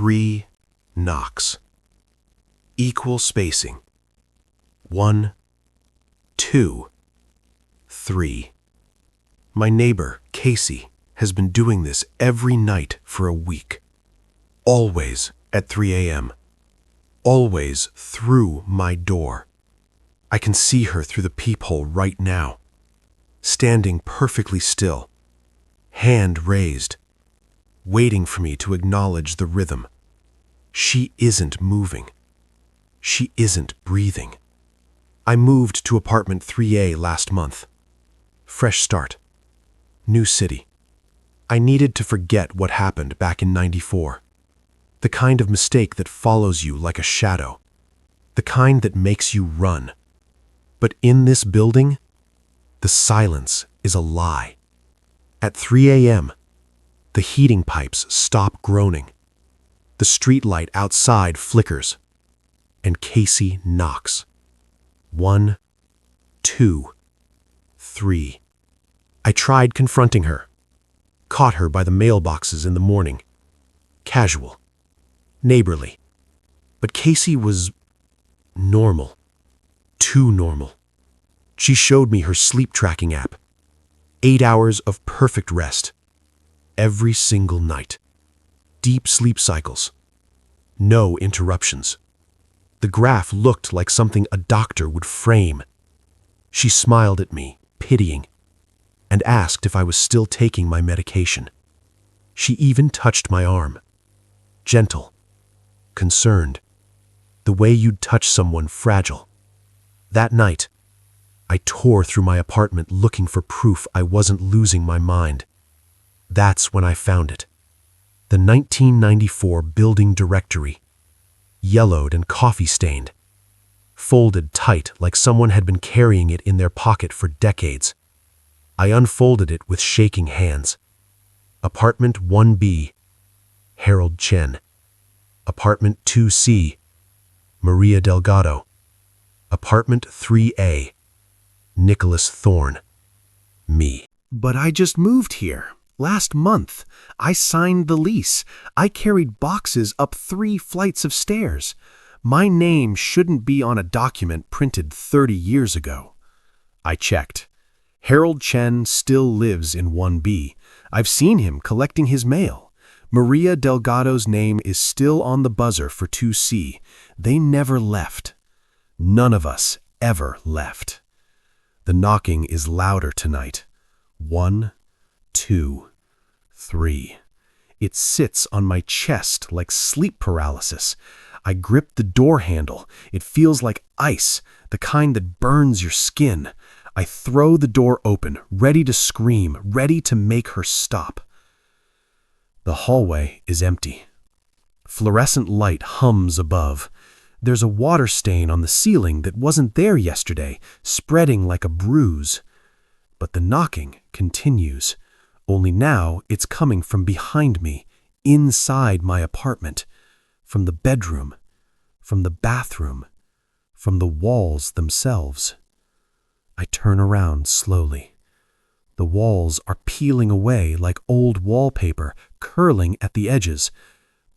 3 knocks. Equal spacing. 1, 2, 3. My neighbor, Casey, has been doing this every night for a week. Always at 3 a.m. Always through my door. I can see her through the peephole right now, standing perfectly still, hand raised, waiting for me to acknowledge the rhythm. She isn't moving. She isn't breathing. I moved to apartment 3A last month. Fresh start. New city. I needed to forget what happened back in '94. The kind of mistake that follows you like a shadow. The kind that makes you run. But in this building, the silence is a lie. At 3 a.m., the heating pipes stop groaning. The streetlight outside flickers, and Casey knocks. 1, 2, 3. I tried confronting her, caught her by the mailboxes in the morning. Casual, neighborly. But Casey was normal. Too normal. She showed me her sleep tracking app. 8 hours of perfect rest. Every single night. Deep sleep cycles. No interruptions. The graph looked like something a doctor would frame. She smiled at me, pitying, and asked if I was still taking my medication. She even touched my arm. Gentle. Concerned. The way you'd touch someone fragile. That night, I tore through my apartment looking for proof I wasn't losing my mind. That's when I found it. The 1994 building directory. Yellowed and coffee-stained. Folded tight like someone had been carrying it in their pocket for decades. I unfolded it with shaking hands. Apartment 1B, Harold Chen. Apartment 2C, Maria Delgado. Apartment 3A, Nicholas Thorne. Me. But I just moved here. Last month. I signed the lease. I carried boxes up 3 flights of stairs. My name shouldn't be on a document printed 30 years ago. I checked. Harold Chen still lives in 1B. I've seen him collecting his mail. Maria Delgado's name is still on the buzzer for 2C. They never left. None of us ever left. The knocking is louder tonight. 1, 2, 3. It sits on my chest like sleep paralysis. I grip the door handle. It feels like ice, the kind that burns your skin. I throw the door open, ready to scream, ready to make her stop. The hallway is empty. Fluorescent light hums above. There's a water stain on the ceiling that wasn't there yesterday, spreading like a bruise. But the knocking continues. Only now it's coming from behind me, inside my apartment, from the bedroom, from the bathroom, from the walls themselves. I turn around slowly. The walls are peeling away like old wallpaper, curling at the edges,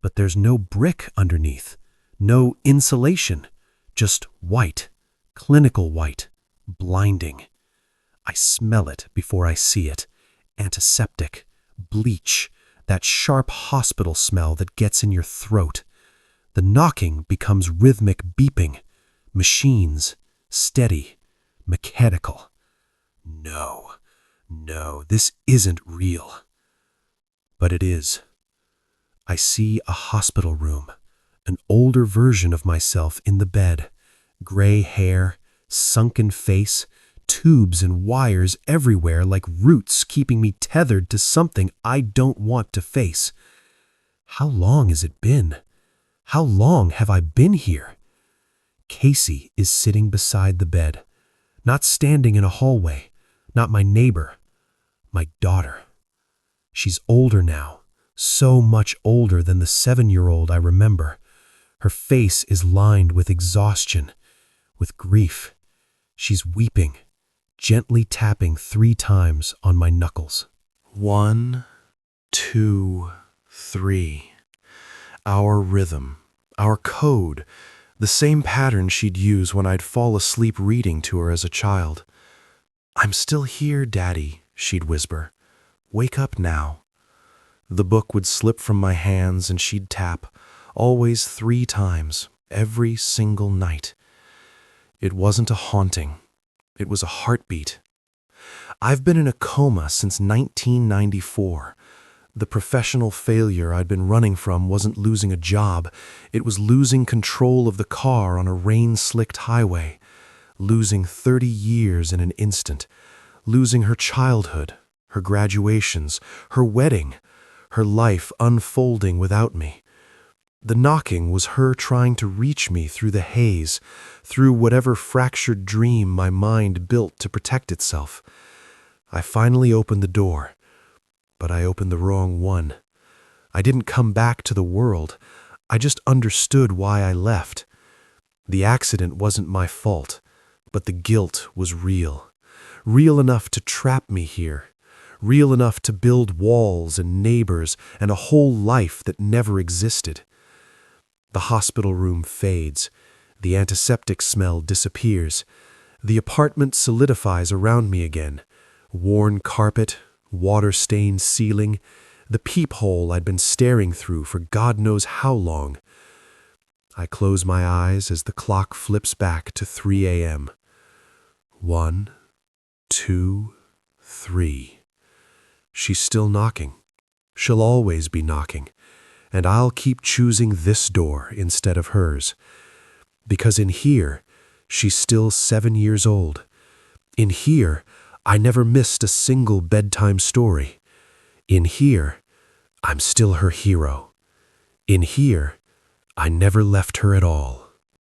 but there's no brick underneath, no insulation, just white, clinical white, blinding. I smell it before I see it. Antiseptic, bleach, that sharp hospital smell that gets in your throat. The knocking becomes rhythmic beeping. Machines, steady, mechanical. No, this isn't real. But it is. I see a hospital room, an older version of myself in the bed. Gray hair, sunken face, tubes and wires everywhere like roots keeping me tethered to something I don't want to face. How long has it been? How long have I been here? Casey is sitting beside the bed, not standing in a hallway, not my neighbor, my daughter. She's older now, so much older than the 7-year-old I remember. Her face is lined with exhaustion, with grief. She's weeping, gently tapping 3 times on my knuckles. 1, 2, 3. Our rhythm, our code, the same pattern she'd use when I'd fall asleep reading to her as a child. "I'm still here, Daddy," she'd whisper. "Wake up now." The book would slip from my hands and she'd tap, always 3 times, every single night. It wasn't a haunting. It was a heartbeat. I've been in a coma since 1994. The professional failure I'd been running from wasn't losing a job. It was losing control of the car on a rain-slicked highway, losing 30 years in an instant, losing her childhood, her graduations, her wedding, her life unfolding without me. The knocking was her trying to reach me through the haze, through whatever fractured dream my mind built to protect itself. I finally opened the door, but I opened the wrong one. I didn't come back to the world. I just understood why I left. The accident wasn't my fault, but the guilt was real. Real enough to trap me here. Real enough to build walls and neighbors and a whole life that never existed. The hospital room fades. The antiseptic smell disappears. The apartment solidifies around me again. Worn carpet, water-stained ceiling, the peephole I'd been staring through for God knows how long. I close my eyes as the clock flips back to 3 a.m. 1, 2, 3. She's still knocking. She'll always be knocking. And I'll keep choosing this door instead of hers. Because in here, she's still 7 years old. In here, I never missed a single bedtime story. In here, I'm still her hero. In here, I never left her at all.